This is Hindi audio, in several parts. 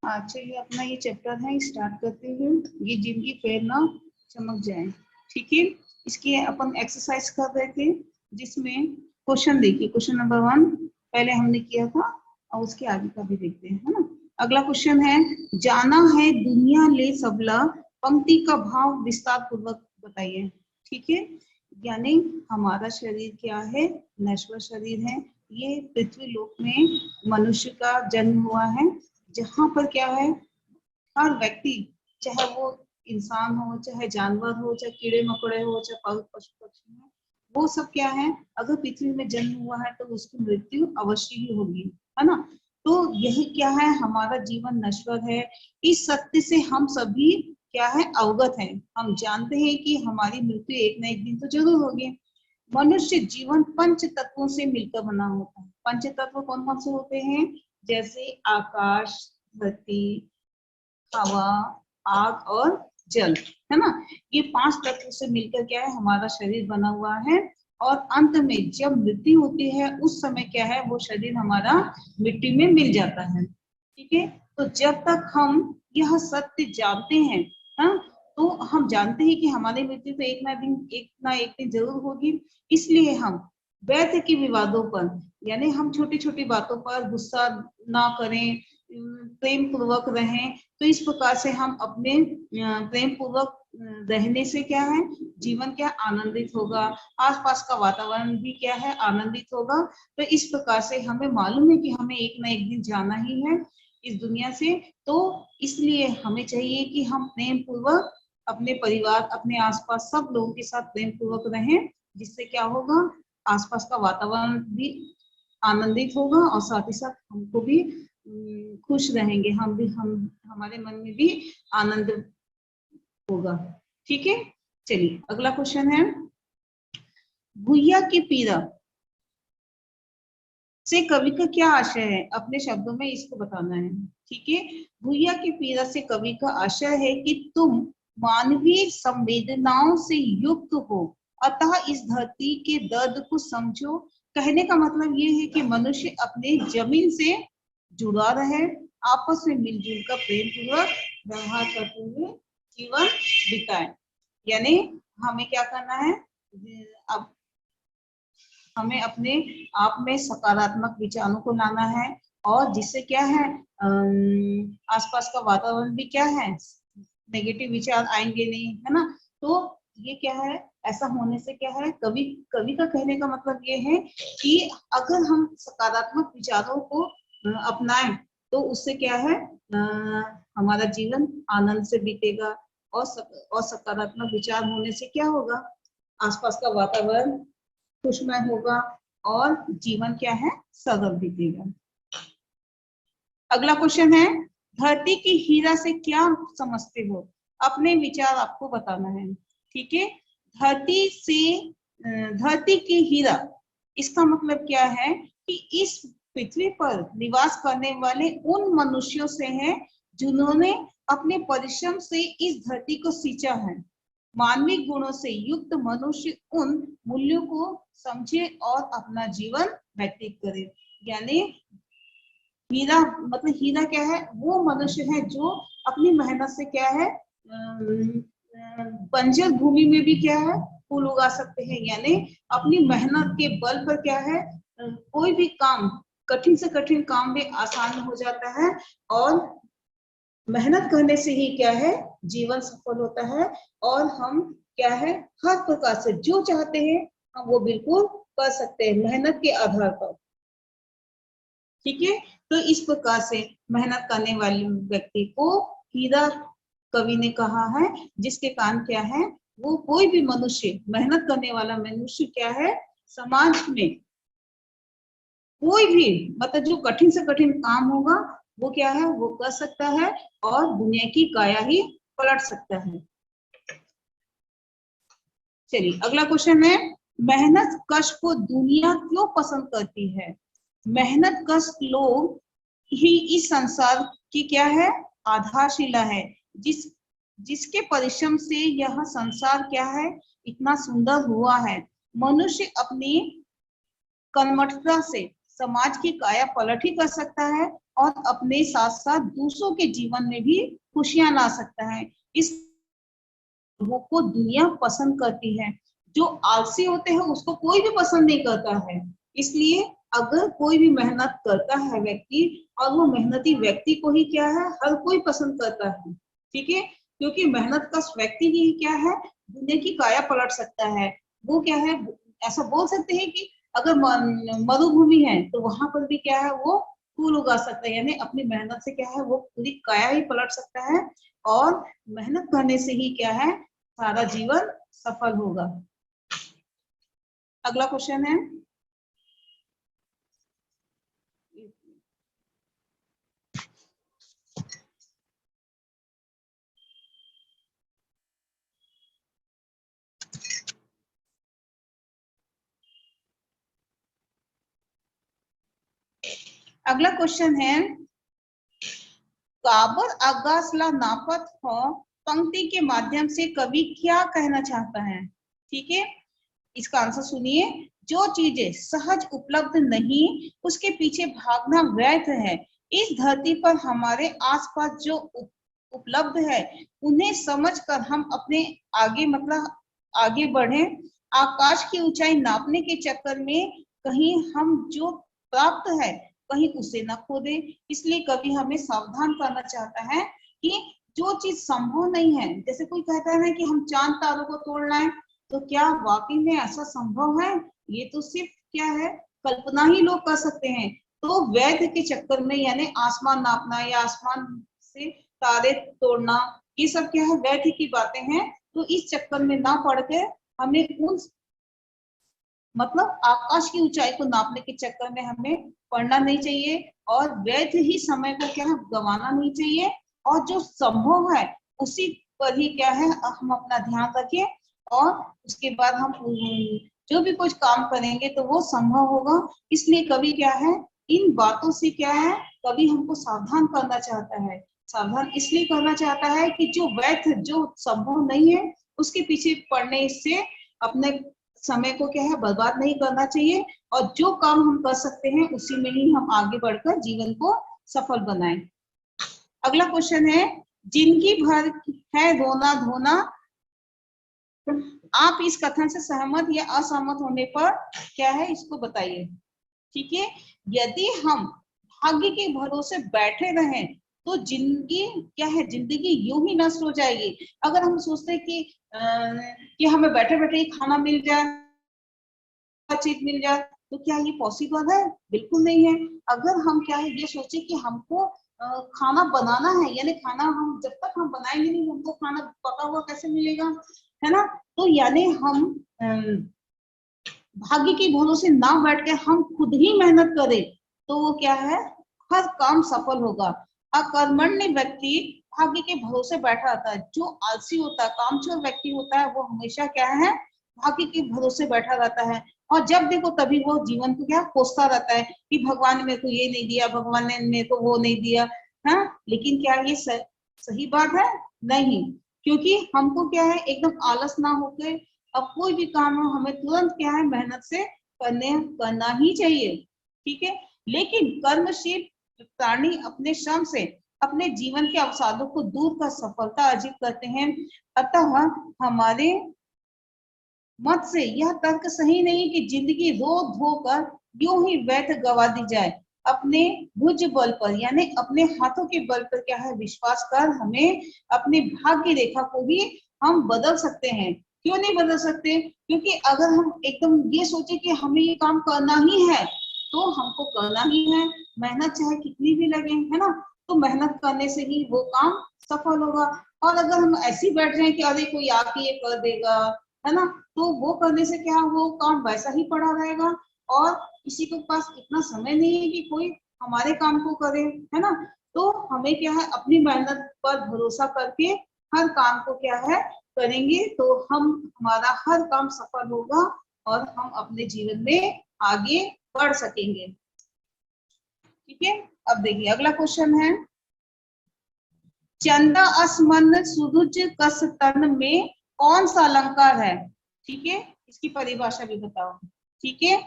आज चलिए अपना ये चैप्टर है स्टार्ट करते हैं। ये जिंदगी फिर ना चमक जाए, ठीक है। इसकी अपन एक्सरसाइज कर रहे थे, जिसमें क्वेश्चन देखिए, क्वेश्चन नंबर 1 पहले हमने किया था और उसके आगे का भी देखते हैं, है ना। अगला क्वेश्चन है, जाना है दुनिया ले सबला, पंक्ति का भाव विस्तार पूर्वक बताइए, ठीक है। यानी हमारा शरीर क्या है, नश्वर शरीर है। ये पृथ्वी लोक में मनुष्य का जन्म हुआ है, जहां पर क्या है, हर व्यक्ति, चाहे वो इंसान हो, चाहे जानवर हो, चाहे कीड़े मकोड़े हो, चाहे पशु पक्षी हो, वो सब क्या है, अगर पृथ्वी में जन्म हुआ है तो उसकी मृत्यु अवश्य ही होगी, है ना। तो यही क्या है, हमारा जीवन नश्वर है। इस सत्य से हम सभी क्या है, अवगत हैं। हम जानते हैं कि हमारी मृत्यु एक न एक दिन तो जरूर होगी। मनुष्य जीवन पंच तत्वों से मिलकर बना होता है। पंच तत्व कौन कौन से होते हैं, जैसे आकाश, धरती, हवा, आग और जल, है ना। ये 5 तत्व से मिलकर क्या है, हमारा शरीर बना हुआ है। और अंत में जब मृत्यु होती है, उस समय क्या है, वो शरीर हमारा मिट्टी में मिल जाता है, ठीक है। तो जब तक हम यह सत्य जानते हैं, हाँ, तो हम जानते हैं कि हमारी मृत्यु तो एक ना एक दिन जरूर होगी। इसलिए हम व्यर्थ के विवादों पर, यानी हम छोटी छोटी बातों पर गुस्सा ना करें, प्रेम पूर्वक रहें। तो इस प्रकार से हम अपने प्रेम पूर्वक रहने से क्या है, जीवन क्या आनंदित होगा, आसपास का वातावरण भी क्या है, आनंदित होगा। तो इस प्रकार से हमें मालूम है कि हमें एक ना एक दिन जाना ही है इस दुनिया से। तो इसलिए हमें चाहिए कि हम प्रेम पूर्वक अपने परिवार, अपने आसपास सब लोगों के साथ प्रेम पूर्वक रहें, जिससे क्या होगा, आसपास का वातावरण भी आनंदित होगा और साथ ही साथ हमको भी खुश रहेंगे, हम भी, हम हमारे मन में भी आनंद होगा, ठीक है। चलिए अगला क्वेश्चन है, भूया की पीड़ा से कवि का क्या आशय है, अपने शब्दों में इसको बताना है, ठीक है। भूया की पीड़ा से कवि का आशय है कि तुम मानवीय संवेदनाओं से युक्त हो, अतः इस धरती के दर्द को समझो। कहने का मतलब ये है कि मनुष्य अपने जमीन से जुड़ा रहे, आपस में मिलजुल कर प्रेम पूर्वक व्यवहार करते हुए जीवन बिताए। यानी हमें क्या करना है, अब हमें अपने आप में सकारात्मक विचारों को लाना है, और जिससे क्या है, आसपास का वातावरण भी क्या है, नेगेटिव विचार आएंगे नहीं, है ना। तो ये क्या है, ऐसा होने से क्या है, कवि कवि का कहने का मतलब ये है कि अगर हम सकारात्मक विचारों को अपनाएं, तो उससे क्या है, हमारा जीवन आनंद से बीतेगा। और सकारात्मक विचार होने से क्या होगा, आसपास का वातावरण खुशमय होगा और जीवन क्या है, सरल बीतेगा। अगला क्वेश्चन है, धरती की हीरा से क्या समझते हो, अपने विचार आपको बताना है, ठीक है। धरती से धरती की हीरा, इसका मतलब क्या है कि इस पृथ्वी पर निवास करने वाले उन मनुष्यों से हैं जिन्होंने अपने परिश्रम से इस धरती को सींचा है। मानवीय गुणों से युक्त मनुष्य उन मूल्यों को समझे और अपना जीवन व्यतीत करे। यानी हीरा मतलब, हीरा क्या है, वो मनुष्य है जो अपनी मेहनत से क्या है, बंजर भूमि में भी क्या है, फूल उगा सकते हैं। यानी अपनी मेहनत के बल पर क्या है, कोई भी काम, कठिन से कठिन काम भी आसान हो जाता है। और मेहनत करने से ही क्या है, जीवन सफल होता है। और हम क्या है, हर प्रकार से जो चाहते हैं हम वो बिल्कुल कर सकते हैं मेहनत के आधार पर, ठीक है। तो इस प्रकार से मेहनत करने वाले व्यक्ति को हीरा कवि ने कहा है, जिसके कारण क्या है, वो कोई भी मनुष्य, मेहनत करने वाला मनुष्य क्या है, समाज में कोई भी, मतलब जो कठिन से कठिन काम होगा वो क्या है, वो कर सकता है और दुनिया की काया ही पलट सकता है। चलिए अगला क्वेश्चन है, मेहनत कश को दुनिया क्यों पसंद करती है। मेहनत कश लोग ही इस संसार की क्या है, आधारशिला है, जिसके परिश्रम से यह संसार क्या है, इतना सुंदर हुआ है। मनुष्य अपनी कर्मठता से समाज की काया पलट ही कर सकता है, और अपने साथ साथ दूसरों के जीवन में भी खुशियां ला सकता है। इस लोगों को दुनिया पसंद करती है। जो आलसी होते हैं उसको कोई भी पसंद नहीं करता है। इसलिए अगर कोई भी मेहनत करता है व्यक्ति, और वो मेहनती व्यक्ति को ही क्या है, हर कोई पसंद करता है। ठीक है, क्योंकि मेहनत का व्यक्ति ही क्या है, दुनिया की काया पलट सकता है। वो क्या है, ऐसा बोल सकते हैं कि अगर मरुभूमि है तो वहां पर भी क्या है, वो फूल उगा सकता है। यानी अपनी मेहनत से क्या है, वो पूरी काया ही पलट सकता है। और मेहनत करने से ही क्या है, सारा जीवन सफल होगा। अगला क्वेश्चन है, अगला क्वेश्चन है, काबर आगासला नापत हो पंक्ति के माध्यम से कवि क्या कहना चाहता है। ठीक है, इसका आंसर सुनिए। जो चीजें सहज उपलब्ध नहीं, उसके पीछे भागना व्यर्थ है। इस धरती पर हमारे आसपास जो उपलब्ध है, उन्हें समझकर हम अपने आगे मतलब आगे बढ़े। आकाश की ऊंचाई नापने के चक्कर में कहीं हम जो प्राप्त है, कहीं उसे न खो दे। इसलिए कवि हमें सावधान करना चाहता है कि जो चीज संभव नहीं है, जैसे कोई कहता है कि हम चांद तारों को तोड़ लाएं, तो क्या वाकई में ऐसा संभव है? ये तो सिर्फ क्या है, कल्पना ही लोग कर सकते हैं। तो वैध के चक्कर में, यानी आसमान नापना या आसमान से तारे तोड़ना, ये सब क्या है, वैध की बातें हैं। तो इस चक्कर में ना पड़ के हमें उन मतलब आकाश की ऊंचाई को नापने के चक्कर में हमें पढ़ना नहीं चाहिए, और वैध ही समय को क्या है, गंवाना नहीं चाहिए। और जो संभव है उसी पर ही क्या है, हम अपना ध्यान रखें, और उसके बाद हम जो भी कुछ काम करेंगे तो वो संभव होगा। इसलिए कवि क्या है, इन बातों से क्या है, कवि हमको सावधान करना चाहता है। सावधान इसलिए करना चाहता है कि जो वैध, जो संभव नहीं है, उसके पीछे पड़ने से अपने समय को क्या है, बर्बाद नहीं करना चाहिए। और जो काम हम कर सकते हैं उसी में ही हम आगे बढ़कर जीवन को सफल बनाएं। अगला क्वेश्चन है, जिंदगी भर है रोना धोना, आप इस कथन से सहमत या असहमत होने पर क्या है, इसको बताइए। ठीक है, यदि हम भाग्य के भरोसे बैठे रहें तो जिंदगी क्या है, जिंदगी यूं ही नष्ट हो जाएगी। अगर हम सोचते हैं कि हमें बैठे बैठे ही खाना मिल जाए, चीज मिल जाए, तो क्या ये पॉसिबल है? बिल्कुल नहीं है। अगर हम क्या है, ये सोचे कि हमको खाना बनाना है, यानी खाना हम जब तक हम बनाएंगे नहीं, हमको खाना पका हुआ कैसे मिलेगा, है ना। तो यानी हम भाग्य के भरोसे ना बैठ के हम खुद ही मेहनत करें, तो वो क्या है, हर काम सफल होगा। अकर्मण्य व्यक्ति भाग्य के भरोसे बैठा रहता है। जो आलसी होता है, कामचोर व्यक्ति होता है, वो हमेशा क्या है, भाग्य के भरोसे बैठा रहता है। और जब देखो तभी वो जीवन को क्या कोसता रहता है कि भगवान ने मेरे को ये नहीं दिया, भगवान ने मेरे को वो नहीं दिया, है। लेकिन क्या ये सही बात है? नहीं। क्योंकि हमको क्या है, एकदम आलस ना होके, अब कोई भी काम हो हमें तुरंत क्या है, मेहनत से करना ही चाहिए। ठीक है, लेकिन कर्मशील प्राणी अपने श्रम से अपने जीवन के अवसादों को दूर कर सफलता अर्जित करते हैं। अतः हमारे मत से यह तर्क सही नहीं कि जिंदगी रो धो कर यूं ही व्यर्थ गवा दी जाए। अपने भुज बल पर, यानी अपने हाथों के बल पर क्या है, विश्वास कर हमें अपने भाग्य रेखा को भी हम बदल सकते हैं। क्यों नहीं बदल सकते? क्योंकि अगर हम एकदम ये सोचे कि हमें ये काम करना ही है, तो हमको करना ही है, मेहनत चाहे कितनी भी लगे, है ना। तो मेहनत करने से ही वो काम सफल होगा। और अगर हम ऐसे ही बैठ जाए कि अरे कोई आके ये कर देगा, है ना, तो वो करने से क्या, वो काम वैसा ही पड़ा रहेगा। और किसी के पास इतना समय नहीं है कि कोई हमारे काम को करे, है ना। तो हमें क्या है, अपनी मेहनत पर भरोसा करके हर काम को क्या है, करेंगे, तो हमारा हर काम सफल होगा, और हम अपने जीवन में आगे बढ़ सकेंगे। ठीक है, अब देखिए अगला क्वेश्चन है, चंदा असमन सुरुज कस तन में कौन सा अलंकार है? ठीक है, इसकी परिभाषा भी बताओ। ठीक है,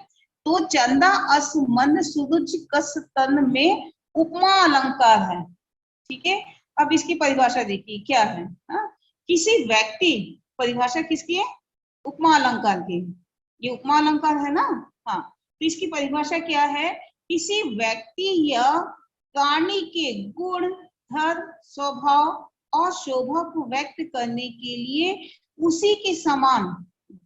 तो चंदा असमन सुरुज कस तन में उपमा अलंकार है। ठीक है, अब इसकी परिभाषा देखिए क्या है। हाँ? किसी व्यक्ति, परिभाषा किसकी है? उपमा अलंकार की। ये उपमा अलंकार है ना। हाँ, तो इसकी परिभाषा क्या है? किसी व्यक्ति या प्राणी के गुण, धर्म, स्वभाव और शोभा को व्यक्त करने के लिए उसी के समान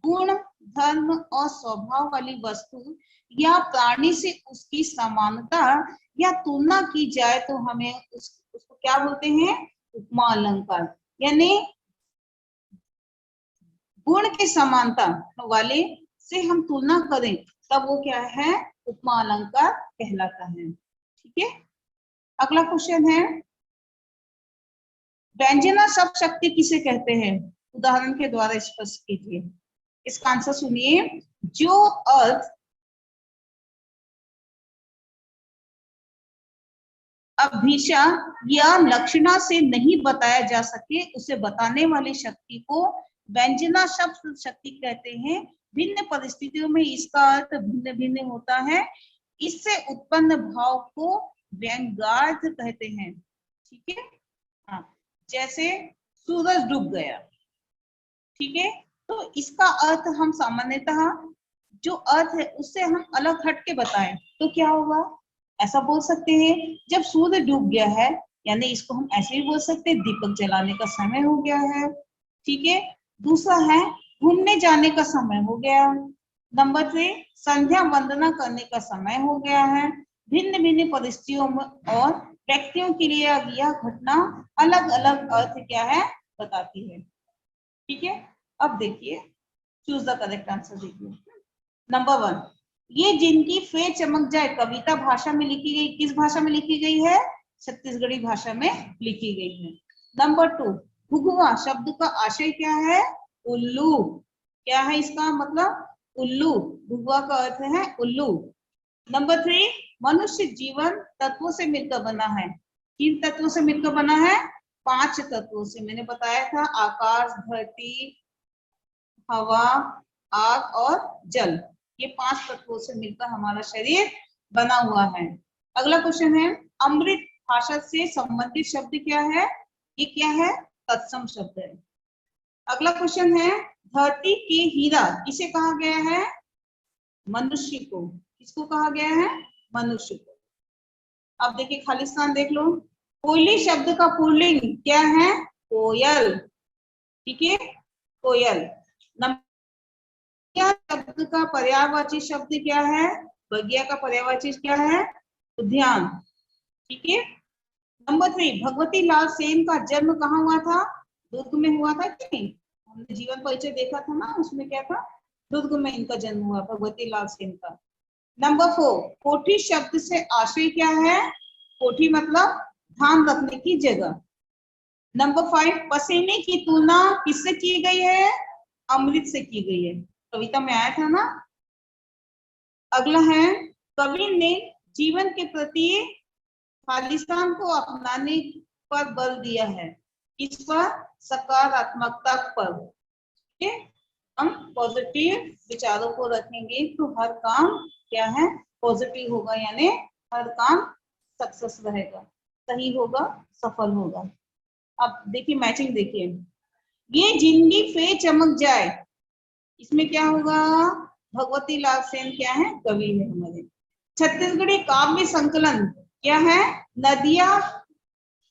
गुण, धर्म और स्वभाव वाली वस्तु या प्राणी से उसकी समानता या तुलना की जाए तो हमें उसको क्या बोलते हैं? उपमा अलंकार। यानी गुण की समानता वाले से हम तुलना करें तब वो क्या है? उपमा अलंकार कहलाता है। ठीक है, अगला क्वेश्चन है, व्यंजना शब्द शक्ति किसे कहते हैं? उदाहरण के द्वारा स्पष्ट कीजिए। इसका आंसर सुनिए। जो अर्थ अभिषा या लक्षणा से नहीं बताया जा सके उसे बताने वाली शक्ति को व्यंजना शब्द शक्ति कहते हैं। भिन्न परिस्थितियों में इसका अर्थ भिन्न भिन्न होता है। इससे उत्पन्न भाव को व्यंग्यार्थ कहते हैं। ठीक है, हाँ, जैसे सूरज डूब गया। ठीक है, तो इसका अर्थ हम सामान्यतः जो अर्थ है उससे हम अलग हट के बताएं तो क्या होगा? ऐसा बोल सकते हैं, जब सूर्य डूब गया है, यानी इसको हम ऐसे भी बोल सकते हैं, दीपक जलाने का समय हो गया है। ठीक है, दूसरा है घूमने जाने का समय हो गया। नंबर 3, संध्या वंदना करने का समय हो गया है। भिन्न भिन्न परिस्थितियों में और व्यक्तियों के लिए यह घटना अलग अलग अर्थ क्या है बताती है। ठीक है, अब देखिए, चूज द करेक्ट आंसर। देखिए नंबर 1, ये जिनकी फेर चमक जाए कविता भाषा में लिखी गई, किस भाषा में लिखी गई है? छत्तीसगढ़ी भाषा में लिखी गई है। नंबर 2, घुघुआ शब्द का आशय क्या है? उल्लू। क्या है इसका मतलब? उल्लू। घुघुआ का अर्थ है उल्लू। नंबर 3, मनुष्य जीवन तत्वों से मिलकर बना है। किन तत्वों से मिलकर बना है? 5 तत्वों से। मैंने बताया था, आकाश, धरती, हवा, आग और जल। ये 5 तत्वों से मिलकर हमारा शरीर बना हुआ है। अगला क्वेश्चन है, अमृत भाषा से संबंधित शब्द क्या है? ये क्या है? तत्सम शब्द है। अगला क्वेश्चन है, धरती के हीरा किसे कहा गया है? मनुष्य को। किसको कहा गया है? मनुष्य को। अब देखिए खालिस्तान देख लो। कोयली शब्द का पुल्लिंग क्या है? कोयल। ठीक है, कोयल। शब्द का पर्यायवाची शब्द क्या है? बगिया का पर्यायवाची क्या है? उद्यान। ठीक है, नंबर 3, भगवती लाल सेन का जन्म कहाँ हुआ था? दुर्ग में हुआ था कि नहीं? हमने जीवन परिचय देखा था ना, उसमें क्या था? दुर्ग में इनका जन्म हुआ, भगवती लाल सेन का। नंबर 4, कोठी शब्द से आशय क्या है? कोठी मतलब ध्यान रखने की जगह। नंबर 5, पसीने की तुलना किससे की गई है? अमृत से की गई है। कविता में आया था ना। अगला है, कवि ने जीवन के प्रति खालिस्तान को अपनाने पर बल दिया है। किस पर? सकारात्मकता पर। ठीक है, हम पॉजिटिव विचारों को रखेंगे तो हर काम क्या है? पॉजिटिव होगा, यानी हर काम सक्सेस रहेगा, सही होगा, सफल होगा। अब देखिए मैचिंग देखिए, ये जिंदगी फिर चमक जाए, इसमें क्या होगा? भगवती लाल सेन क्या है? कवि है हमारे। छत्तीसगढ़ी काव्य संकलन क्या है? नदिया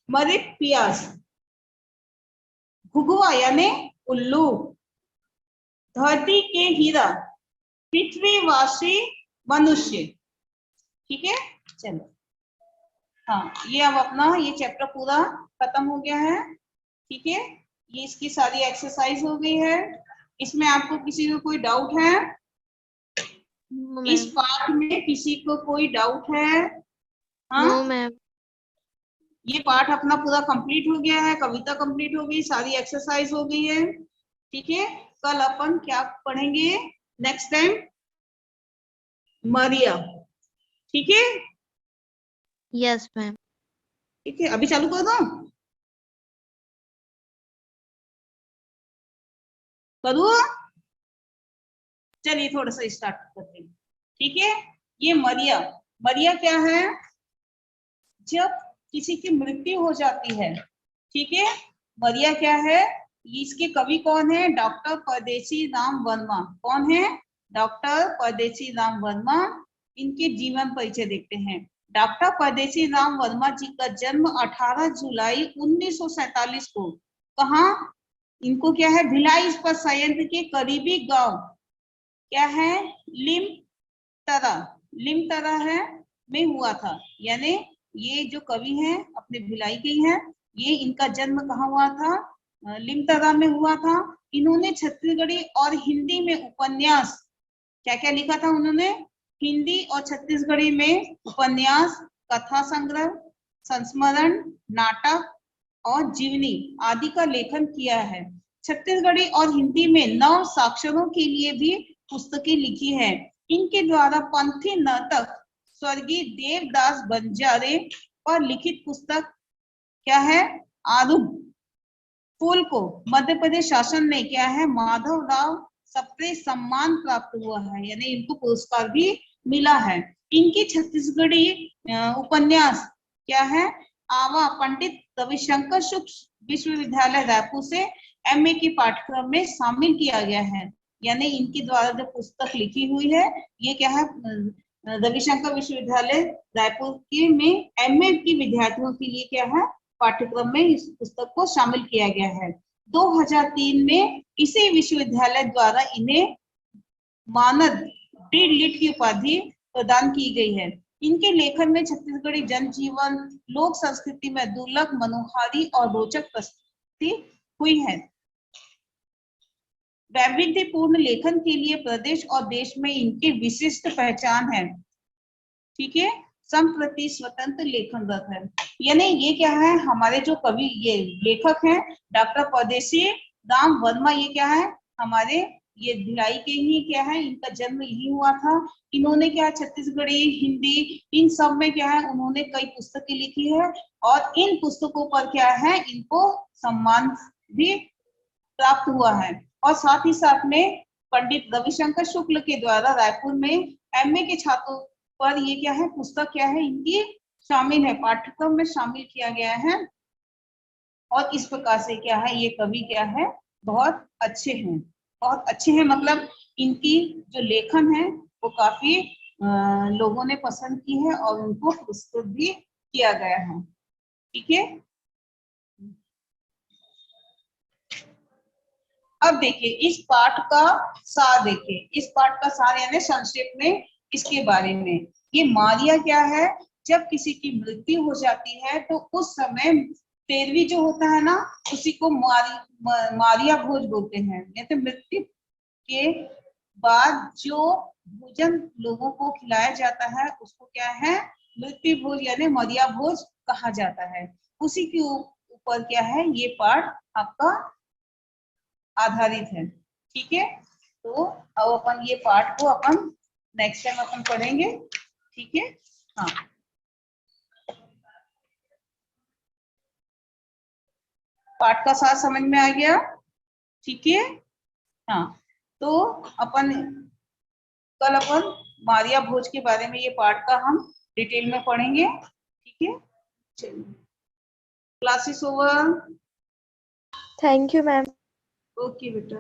मरे पियास। घुघुआ यानी उल्लू। धरती के हीरा, पृथ्वीवासी मनुष्य। ठीक है, चलो। हाँ, ये अब अपना ये चैप्टर पूरा खत्म हो गया है। ठीक है, ये इसकी सारी एक्सरसाइज हो गई है। इसमें आपको किसी को कोई डाउट है? इस पाठ में किसी को कोई डाउट है? हाँ? No ma'am. ये पाठ अपना पूरा कंप्लीट हो गया है, कविता कंप्लीट हो गई, सारी एक्सरसाइज हो गई है। ठीक है, कल अपन क्या पढ़ेंगे नेक्स्ट टाइम? मरिया। ठीक है, यस मैम। ठीक है, अभी चालू कर दो। करूँ? चलिए थोड़ा सा स्टार्ट करते हैं। ठीक है, ये मरिया। मरिया क्या है? जब किसी की मृत्यु हो जाती है, ठीक है। मरिया क्या है, इसके कवि कौन है, डॉक्टर परदेसी राम वर्मा। कौन है, डॉक्टर परदेसी राम वर्मा। इनके जीवन परिचय देखते हैं। डॉक्टर परदेसी राम वर्मा जी का जन्म 18 जुलाई 1947 को कहाँ, इनको क्या है, भिलाई इस्पात संयंत्र के करीबी गांव क्या है, लिमतरा है में हुआ था। यानी ये जो कवि हैं अपने भिलाई के ही हैं। ये इनका जन्म कहाँ हुआ था, लिमतरा में हुआ था। इन्होंने छत्तीसगढ़ी और हिंदी में उपन्यास, क्या क्या लिखा था उन्होंने, हिंदी और छत्तीसगढ़ी में उपन्यास, कथा संग्रह, संस्मरण, नाटक और जीवनी आदि का लेखन किया है। छत्तीसगढ़ी और हिंदी में नव साक्षरों के लिए भी पुस्तकें लिखी है। इनके द्वारा पंथी नाटक स्वर्गीय देवदास बंजारे पर लिखित पुस्तक क्या है, आरूढ़ फूल को मध्य प्रदेश शासन ने क्या है, माधव राव सप्रे सम्मान प्राप्त हुआ है। यानी इनको पुरस्कार भी मिला है। इनकी छत्तीसगढ़ी उपन्यास क्या है, आवा पंडित रविशंकर शुक्ल विश्वविद्यालय रायपुर से एमए की पाठ्यक्रम में शामिल किया गया है। यानी इनके द्वारा जो पुस्तक लिखी हुई है ये क्या है, रविशंकर विश्वविद्यालय रायपुर के में एमए की विद्यार्थियों के लिए क्या है, पाठ्यक्रम में इस पुस्तक को शामिल किया गया है। 2003 में इसी विश्वविद्यालय द्वारा इन्हें मानद डी.लिट की उपाधि प्रदान की गई है। इनके लेखन में छत्तीसगढ़ी जनजीवन, लोक संस्कृति में दुर्लभ, मनोहारी और रोचक प्रस्तुति हुई है। वैविध्यपूर्ण लेखन के लिए प्रदेश और देश में इनकी विशिष्ट पहचान है। ठीक है, संप्रति स्वतंत्र लेखनरत है। यानी ये क्या है, हमारे जो कवि ये लेखक हैं डॉक्टर परदेसी राम वर्मा, ये क्या है, हमारे ये भिलाई के ही क्या है, इनका जन्म यही हुआ था। इन्होंने क्या, छत्तीसगढ़ी, हिंदी, इन सब में क्या है, उन्होंने कई पुस्तकें लिखी है और इन पुस्तकों पर क्या है, इनको सम्मान भी प्राप्त हुआ है। और साथ ही साथ में पंडित रविशंकर शुक्ल के द्वारा रायपुर में एमए के छात्रों पर ये क्या है, पुस्तक क्या है, इनकी शामिल है, पाठ्यक्रम में शामिल किया गया है। और इस प्रकार से क्या है, ये कवि क्या है, बहुत अच्छे हैं, बहुत अच्छे हैं। मतलब इनकी जो लेखन है वो काफी लोगों ने पसंद की है और उनको पुरस्कृत भी किया गया है। ठीक है, अब देखिए इस पाठ का सार, देखिए इस पाठ का सार यानी संक्षेप में इसके बारे में। ये मारिया क्या है, जब किसी की मृत्यु हो जाती है तो उस समय तेरवी जो होता है ना, उसी को मारिया भोज बोलते हैं। तो मृत्यु के बाद जो भोजन लोगों को खिलाया जाता है उसको क्या है, मृत्यु भोज यानी मारिया भोज कहा जाता है। उसी के ऊपर क्या है, ये पाठ आपका आधारित है। ठीक है, तो अब अपन ये पाठ को अपन नेक्स्ट टाइम अपन पढ़ेंगे। ठीक है, हाँ, पाठ का सार समझ में आ गया। ठीक है, हाँ, तो अपन कल अपन मारिया भोज के बारे में ये पाठ का हम डिटेल में पढ़ेंगे। ठीक है, चलिए, class is over. Thank you ma'am. Okay बेटा।